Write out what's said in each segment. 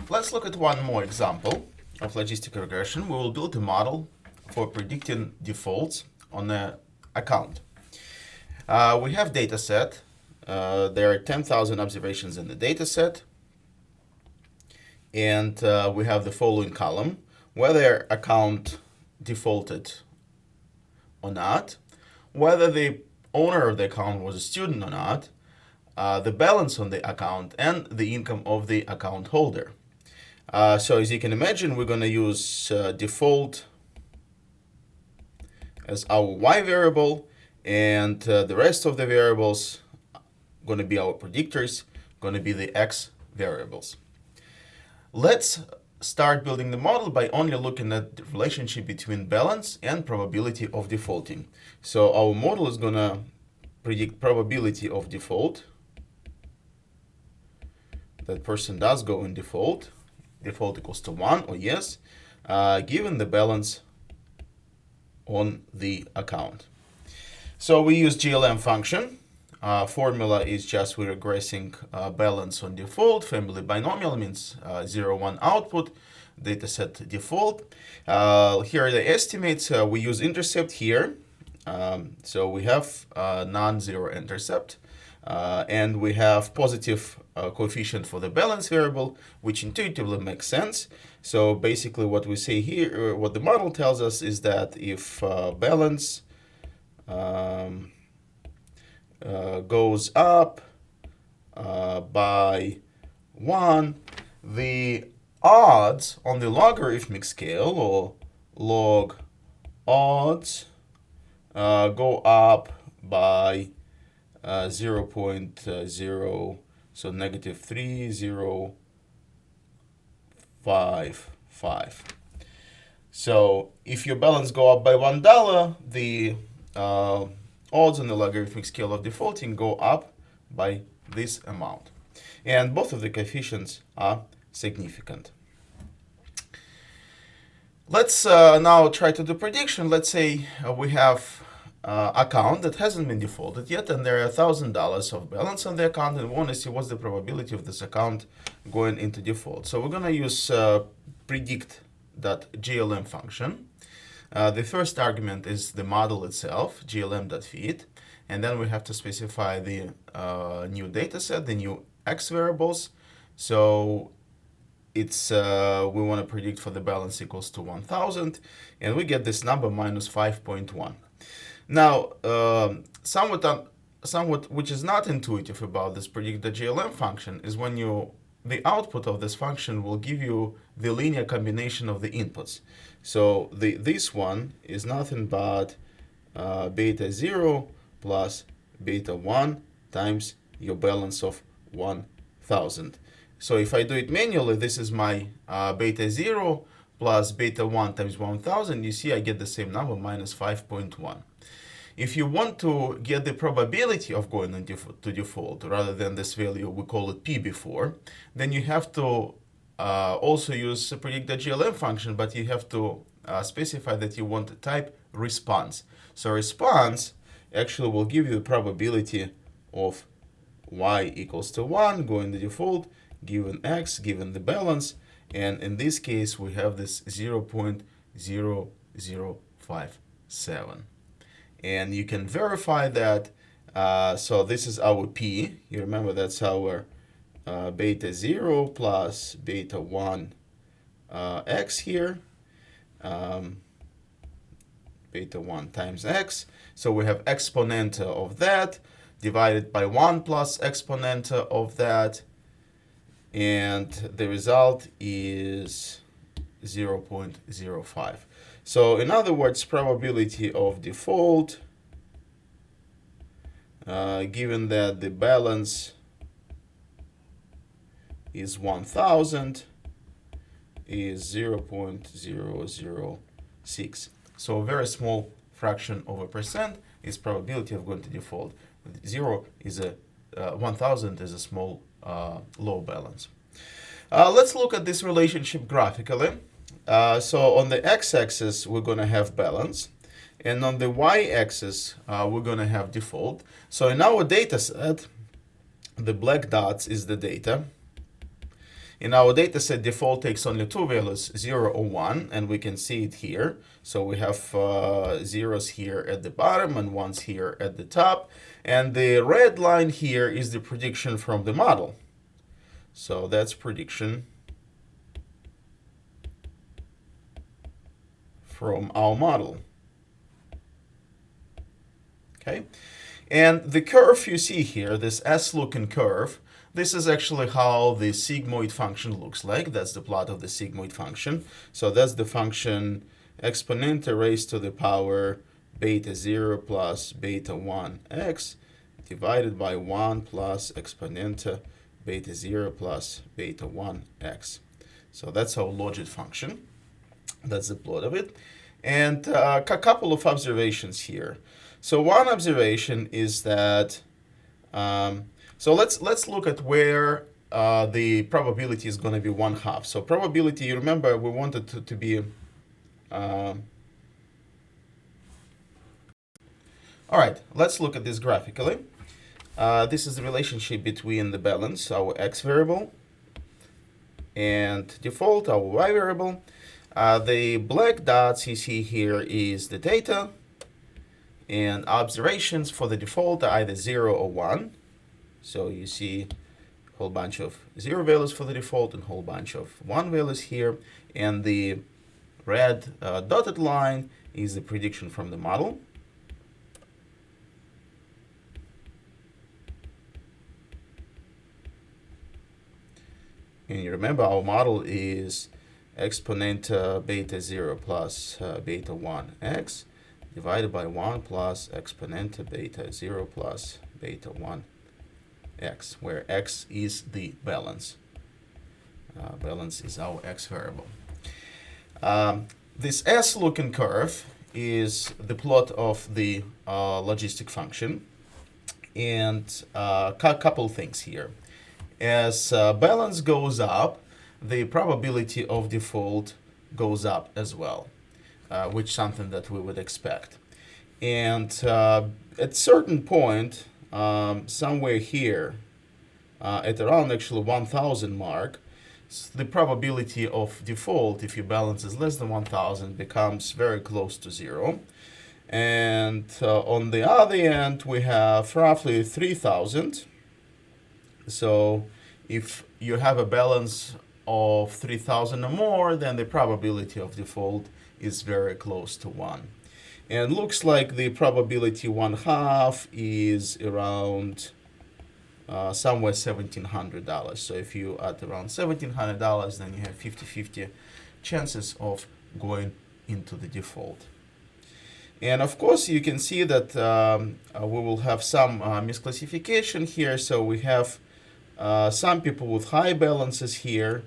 Let's look at one more example of logistic regression. We will build a model for predicting defaults on an account. We have data set. There are 10,000 observations in the data set. And we have the following column: whether account defaulted or not, whether the owner of the account was a student or not, the balance on the account, and the income of the account holder. So as you can imagine, we're going to use default as our y variable, and the rest of the variables going to be our predictors, going to be the x variables. Let's start building the model by only looking at the relationship between balance and probability of defaulting. So our model is going to predict probability of default. That person does go in default. Default equals to 1 or yes, given the balance on the account. So we use GLM function. Formula is just we're regressing balance on default. Family binomial means 0, 1 output. Dataset default. Here are the estimates. We use intercept here. So we have non-zero intercept. And we have positive coefficient for the balance variable, which intuitively makes sense. So basically what we say here, what the model tells us is that if balance goes up by 1, the odds on the logarithmic scale, or log odds, go up by 0.0, so negative 3.055. So if your balance go up by $1, the odds on the logarithmic scale of defaulting go up by this amount. And both of the coefficients are significant. Let's now try to do prediction. Let's say we have account that hasn't been defaulted yet, and there are $1,000 of balance on the account, and we want to see what's the probability of this account going into default. So we're going to use predict.glm function. The first argument is the model itself, glm.fit, and then we have to specify the new data set, the new x variables. So it's we want to predict for the balance equals to 1,000, and we get this number minus 5.1. Now, somewhat which is not intuitive about this predict.glm function is when the output of this function will give you the linear combination of the inputs. So this one is nothing but beta 0 plus beta 1 times your balance of 1,000. So if I do it manually, this is my beta 0 plus beta 1 times 1,000. You see I get the same number, minus 5.1. If you want to get the probability of going to default, rather than this value, we call it P before, then you have to also use predict.glm function, but you have to specify that you want to type response. So response actually will give you the probability of y equals to 1 going to default, given x, given the balance, and in this case we have this 0.0057. And you can verify that. So this is our P. You remember that's our beta 0 plus beta 1 x here. Beta 1 times x. So we have exponenta of that divided by 1 plus exponenta of that. And the result is 0.05. So in other words, probability of default, given that the balance is 1,000, is 0.006. So a very small fraction of a percent is probability of going to default. 0 is 1,000 is a small low balance. Let's look at this relationship graphically. So on the x-axis, we're going to have balance. And on the y-axis, we're going to have default. So in our data set, the black dots is the data. In our data set, default takes only two values, 0 or 1, and we can see it here. So we have zeros here at the bottom and ones here at the top. And the red line here is the prediction from the model. So that's prediction from our model. Okay, and the curve you see here, this S-looking curve, this is actually how the sigmoid function looks like. That's the plot of the sigmoid function. So that's the function exponent raised to the power beta 0 plus beta 1x divided by 1 plus exponent beta 0 plus beta 1x. So that's our logit function. That's the plot of it. And a couple of observations here. So one observation is that, so let's look at where the probability is going to be 1/2. So probability, you remember we wanted to be, all right, let's look at this graphically. This is the relationship between the balance, our x variable, and default, our y variable. The black dots you see here is the data, and observations for the default are either 0 or 1. So you see a whole bunch of 0 values for the default and a whole bunch of 1 values here. And the red dotted line is the prediction from the model. And you remember our model is exponent beta 0 plus beta 1x divided by 1 plus exponent beta 0 plus beta 1x, where x is the balance. Balance is our x variable. This S-looking curve is the plot of the logistic function. And a couple things here. As balance goes up, the probability of default goes up as well, which is something that we would expect. And at certain point, somewhere here, at around actually 1000 mark, the probability of default, if your balance is less than 1000, becomes very close to 0. And on the other end, we have roughly 3000. So if you have a balance of 3000 or more, then the probability of default is very close to 1. And looks like the probability 1/2 is around somewhere $1,700. So if you at around $1,700, then you have 50-50 chances of going into the default. And of course, you can see that we will have some misclassification here. So we have some people with high balances here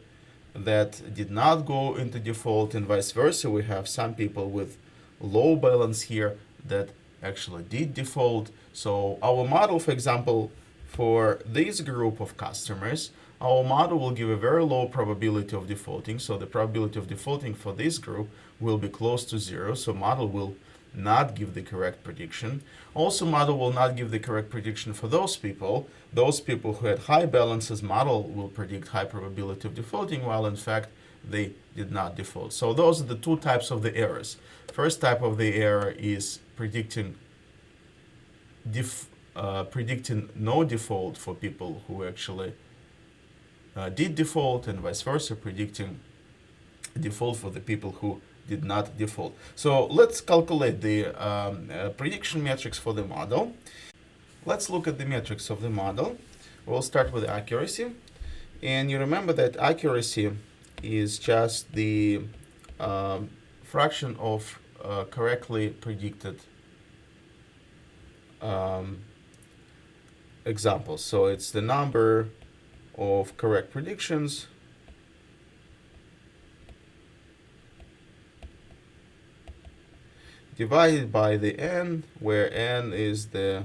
that did not go into default, and vice versa. We have some people with low balance here that actually did default. So our model, for example, for this group of customers, our model will give a very low probability of defaulting. So the probability of defaulting for this group will be close to 0. So model will not give the correct prediction. Also, model will not give the correct prediction for those people. Those people who had high balances, model will predict high probability of defaulting, while in fact they did not default. So those are the two types of the errors. First type of the error is predicting no default for people who actually did default, and vice versa, predicting default for the people who did not default. So let's calculate the prediction metrics for the model. Let's look at the metrics of the model. We'll start with accuracy. And you remember that accuracy is just the fraction of correctly predicted examples. So it's the number of correct predictions divided by the n, where n is the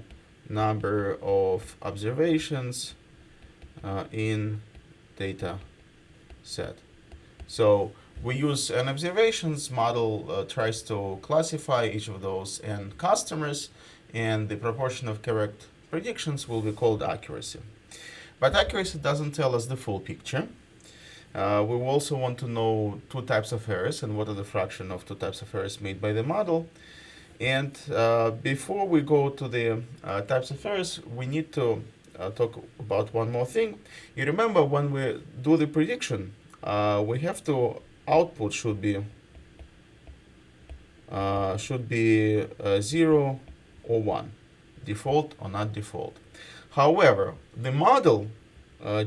number of observations in data set. So we use an observations model, tries to classify each of those n customers, and the proportion of correct predictions will be called accuracy. But accuracy doesn't tell us the full picture. We will also want to know two types of errors and what are the fraction of two types of errors made by the model. And before we go to the types of errors, we need to talk about one more thing. You remember when we do the prediction, we have to output should be 0 or 1, default or not default. However, the model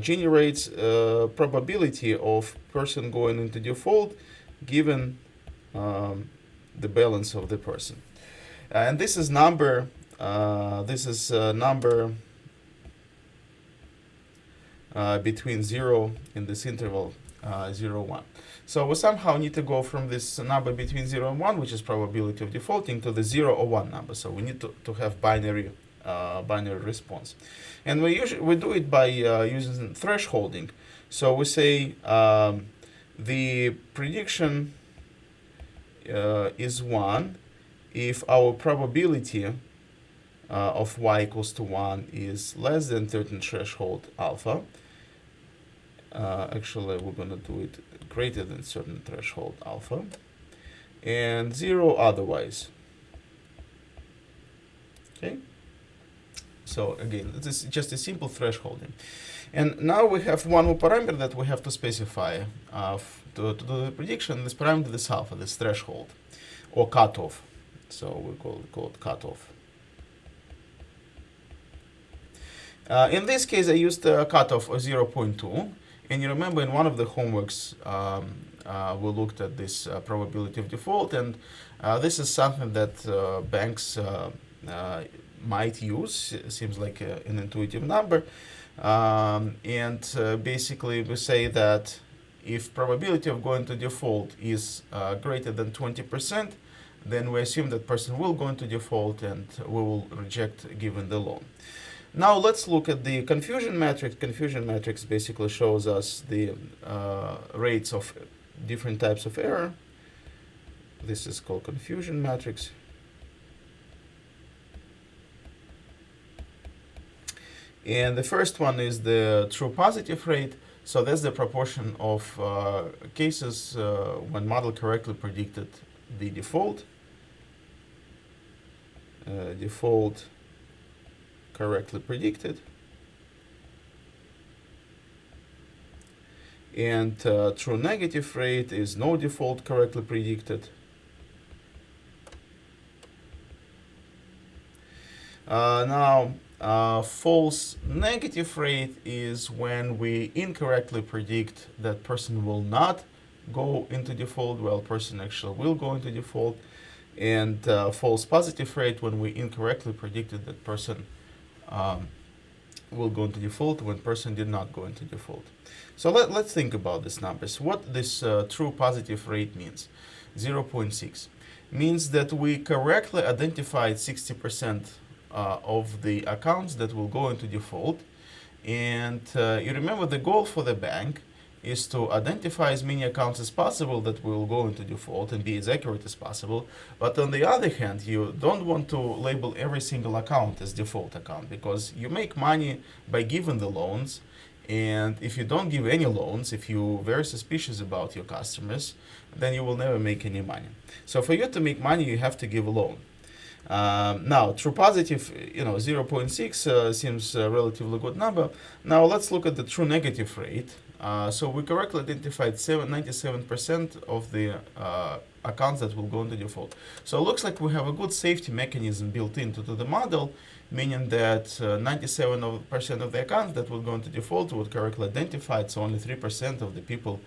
generates probability of person going into default given the balance of the person. And this is number between 0 in this interval 0, 1. So we somehow need to go from this number between 0 and 1, which is probability of defaulting, to the 0 or 1 number. So we need to have binary response. And we do it by using thresholding. So we say the prediction is 1 if our probability of y equals to 1 is less than certain threshold alpha. Actually, we're going to do it greater than certain threshold alpha, and 0 otherwise. Okay? So again, this is just a simple thresholding. And now we have one more parameter that we have to specify to do the prediction. This parameter is alpha, this threshold, or cutoff. So we call it cutoff. In this case, I used a cutoff of 0.2. And you remember in one of the homeworks, we looked at this probability of default. And this is something that banks might use. It seems like an intuitive number. Basically, we say that if probability of going to default is greater than 20%, then we assume that person will go into default and we will reject given the loan. Now let's look at the confusion matrix. Confusion matrix basically shows us the rates of different types of error. This is called confusion matrix. And the first one is the true positive rate. So that's the proportion of cases when model correctly predicted the default. Default correctly predicted. And true negative rate is no default correctly predicted. False negative rate is when we incorrectly predict that person will not go into default, while person actually will go into default. And false positive rate when we incorrectly predicted that person will go into default when person did not go into default. So let's think about these numbers. What this true positive rate means. 0.6 means that we correctly identified 60% of the accounts that will go into default. And you remember the goal for the bank is to identify as many accounts as possible that will go into default and be as accurate as possible. But on the other hand, you don't want to label every single account as default account, because you make money by giving the loans. And if you don't give any loans, if you're very suspicious about your customers, then you will never make any money. So for you to make money, you have to give a loan. Now, true positive, 0.6 seems a relatively good number. Now let's look at the true negative rate. So we correctly identified 97% of the accounts that will go into default. So it looks like we have a good safety mechanism built into the model, meaning that 97% of the accounts that will go into default would correctly identified, so only 3% of the people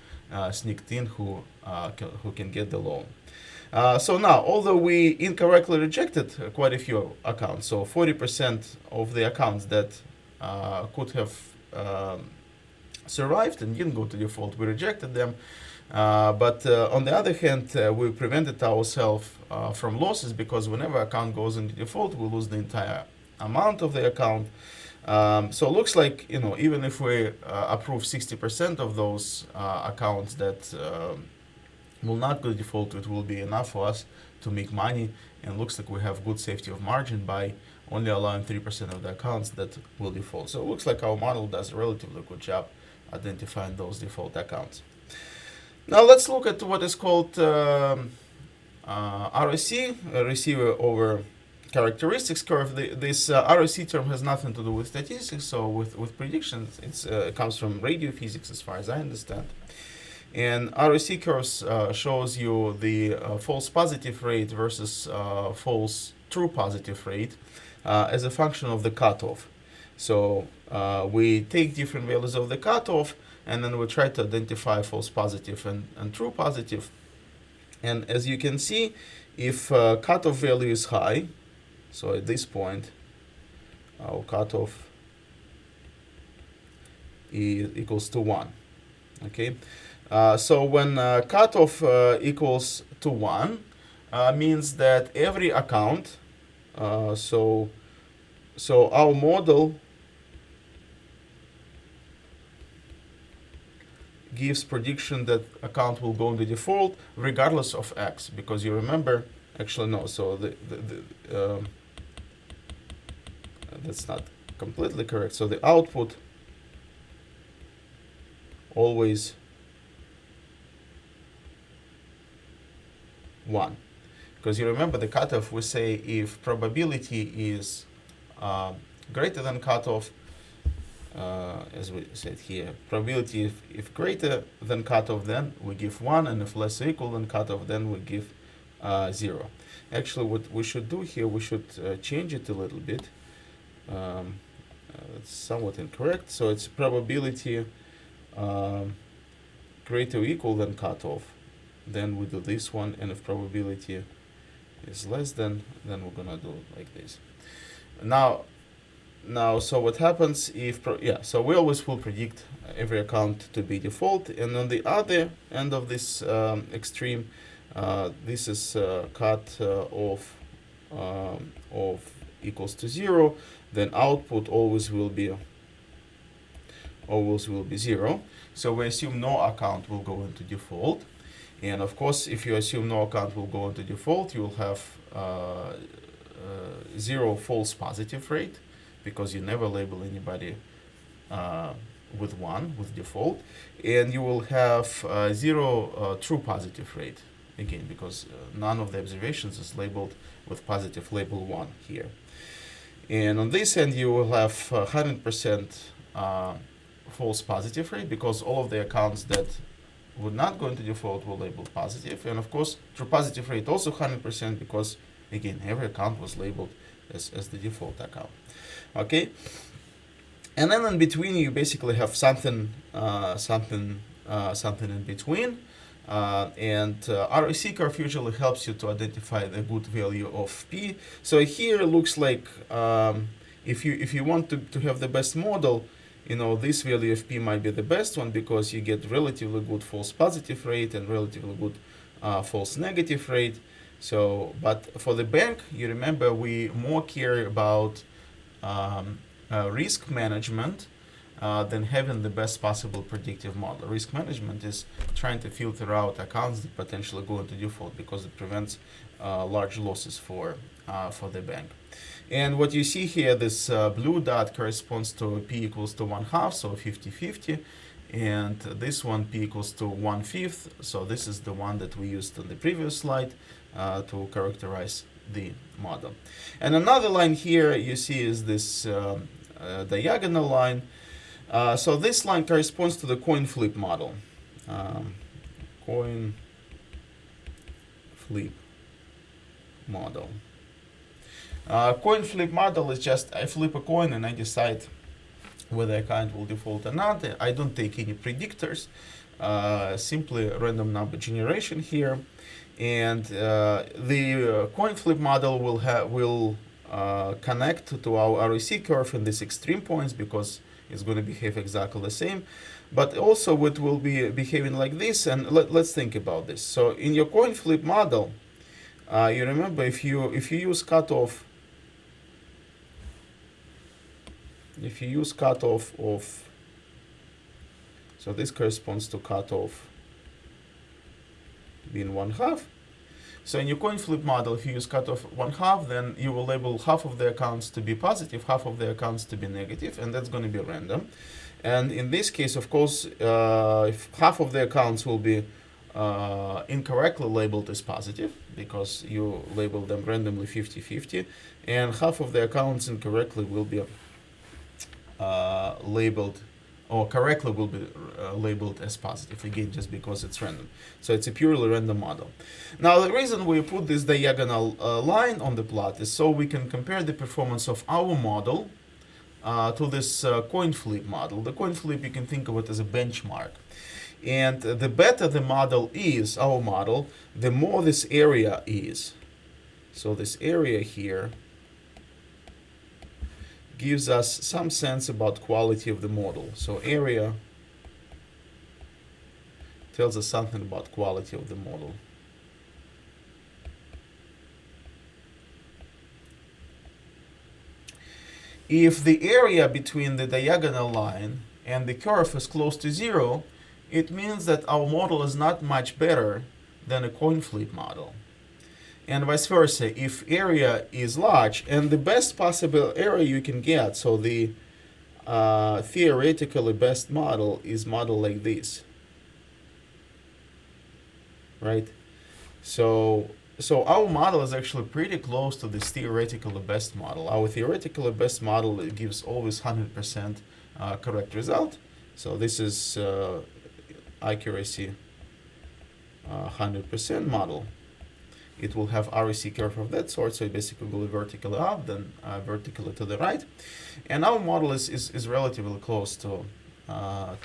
sneaked in who can get the loan. So now, although we incorrectly rejected quite a few accounts, so 40% of the accounts that could have survived and didn't go to default, we rejected them. But on the other hand, we prevented ourselves from losses, because whenever account goes into default, we lose the entire amount of the account. So it looks like, even if we approve 60% of those accounts that will not go to default, it will be enough for us to make money. And looks like we have good safety of margin by only allowing 3% of the accounts that will default. So it looks like our model does a relatively good job identifying those default accounts. Now let's look at what is called ROC, receiver over characteristics curve. This ROC term has nothing to do with statistics, so with predictions, it comes from radio physics as far as I understand. And ROC curves shows you the false positive rate versus false true positive rate as a function of the cutoff. So we take different values of the cutoff, and then we try to identify false positive and true positive. And as you can see, if cutoff value is high, so at this point, our cutoff is equals to 1. Okay, so when cutoff equals to 1, means that every account, so our model gives prediction that account will go into default regardless of x, because you remember, actually no, so that's not completely correct. So the output always 1, because you remember the cutoff, we say if probability is greater than cutoff, as we said here, probability if greater than cutoff, then we give 1, and if less or equal than cutoff, then we give 0. Actually, what we should do here, we should change it a little bit. It's somewhat incorrect. So it's probability greater or equal than cutoff, then we do this one, and if probability is less than, then we're gonna do it like this. Now, so what happens if, so we always will predict every account to be default, and on the other end of this extreme, this is cut of equals to 0, then output always will be 0. So we assume no account will go into default, and of course, if you assume no account will go into default, you will have 0 false positive rate, because you never label anybody with 1 with default, and you will have 0 true positive rate, again because none of the observations is labeled with positive label 1 here. And on this end you will have 100% false positive rate, because all of the accounts that would not go into default were labeled positive, and of course true positive rate also 100%, because again every account was labeled as the default account. Okay, and then in between you basically have something in between, and ROC curve usually helps you to identify the good value of p. So here it looks like if you want to have the best model, this value of p might be the best one, because you get relatively good false positive rate and relatively good false negative rate. So, but for the bank, you remember we more care about risk management than having the best possible predictive model. Risk management is trying to filter out accounts that potentially go into default, because it prevents large losses for the bank. And what you see here, this blue dot corresponds to p equals to 1/2, so 50-50. And this one, p equals to 1/5. So this is the one that we used on the previous slide to characterize the model. And another line here you see is this diagonal line. So this line corresponds to the coin flip model. Coin flip model. Coin flip model is just I flip a coin and I decide whether a account will default or not. I don't take any predictors, simply random number generation here. And the coin flip model will connect to our ROC curve in these extreme points, because it's going to behave exactly the same. But also it will be behaving like this, and let's think about this. So in your coin flip model, you remember if you use cutoff, of, so this corresponds to cutoff being 1/2. So in your coin flip model, if you use cutoff 1/2, then you will label half of the accounts to be positive, half of the accounts to be negative, and that's going to be random. And in this case, of course, if half of the accounts will be incorrectly labeled as positive because you label them randomly 50-50, and half of the accounts incorrectly will be labeled, or correctly will be labeled as positive, again just because it's random. So it's a purely random model. Now the reason we put this diagonal line on the plot is so we can compare the performance of our model to this coin flip model. The coin flip, you can think of it as a benchmark. And the better the model is, our model, the more this area is. So this area here gives us some sense about quality of the model. So area tells us something about quality of the model. If the area between the diagonal line and the curve is close to 0, it means that our model is not much better than a coin flip model. And vice versa, if area is large, and the best possible area you can get, so the theoretically best model is model like this, right? So our model is actually pretty close to this theoretically best model. Our theoretically best model gives always 100% correct result. So this is accuracy 100% model. It will have REC curve of that sort, so it basically will be vertically up, then vertically to the right. And our model is relatively close to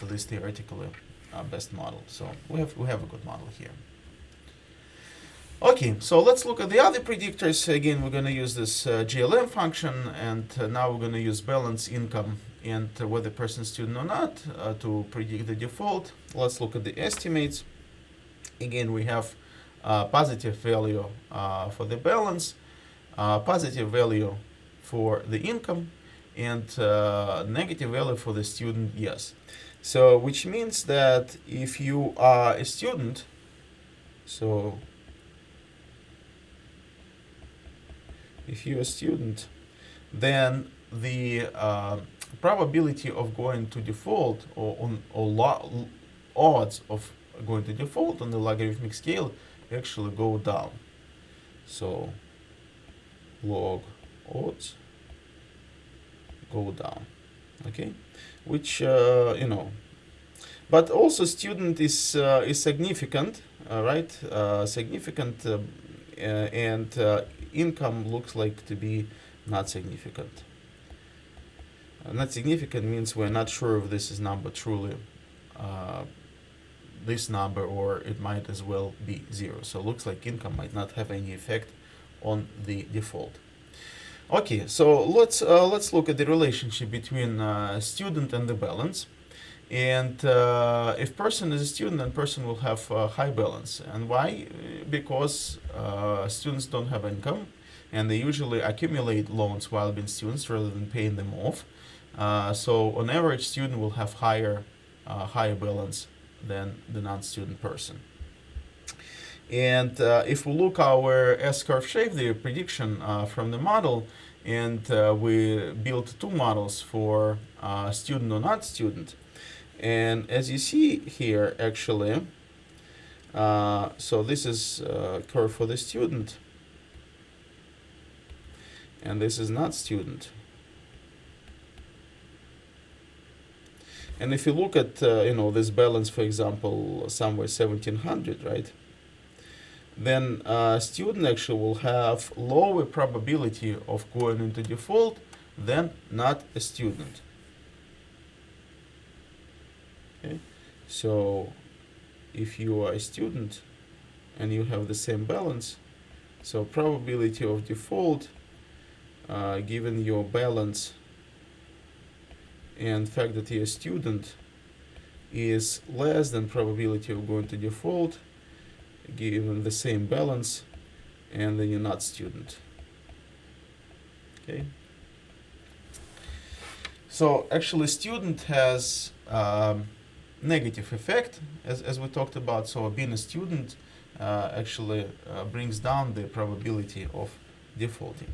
this theoretically best model. So we have a good model here. Okay, so let's look at the other predictors. Again, we're going to use this GLM function, and now we're going to use balance, income, and whether person student or not to predict the default. Let's look at the estimates. Again, we have positive value for the balance, positive value for the income, and negative value for the student, yes. So which means that if you are a student, so if you're a student, then the probability of going to default or odds of going to default on the logarithmic scale actually go down. So log odds go down, okay? Which but also student is significant, right? Significant, and income looks like to be not significant. Not significant means we're not sure if this is number truly this number, or it might as well be 0. So it looks like income might not have any effect on the default. Okay, so let's look at the relationship between student and the balance. And if person is a student, then person will have high balance. And why? Because students don't have income, and they usually accumulate loans while being students rather than paying them off. So on average, student will have higher balance than the non-student person. And if we look our S-curve shape, the prediction from the model, and we built two models for student or not student. And as you see here, actually, so this is curve for the student, and this is not student. And if you look at this balance, for example, somewhere 1700, right? Then student actually will have lower probability of going into default than not a student. Okay, so if you are a student and you have the same balance, so probability of default, given your balance and fact that you're a student, is less than probability of going to default given the same balance and then you're not student. Okay, so actually student has negative effect as we talked about. So being a student actually brings down the probability of defaulting.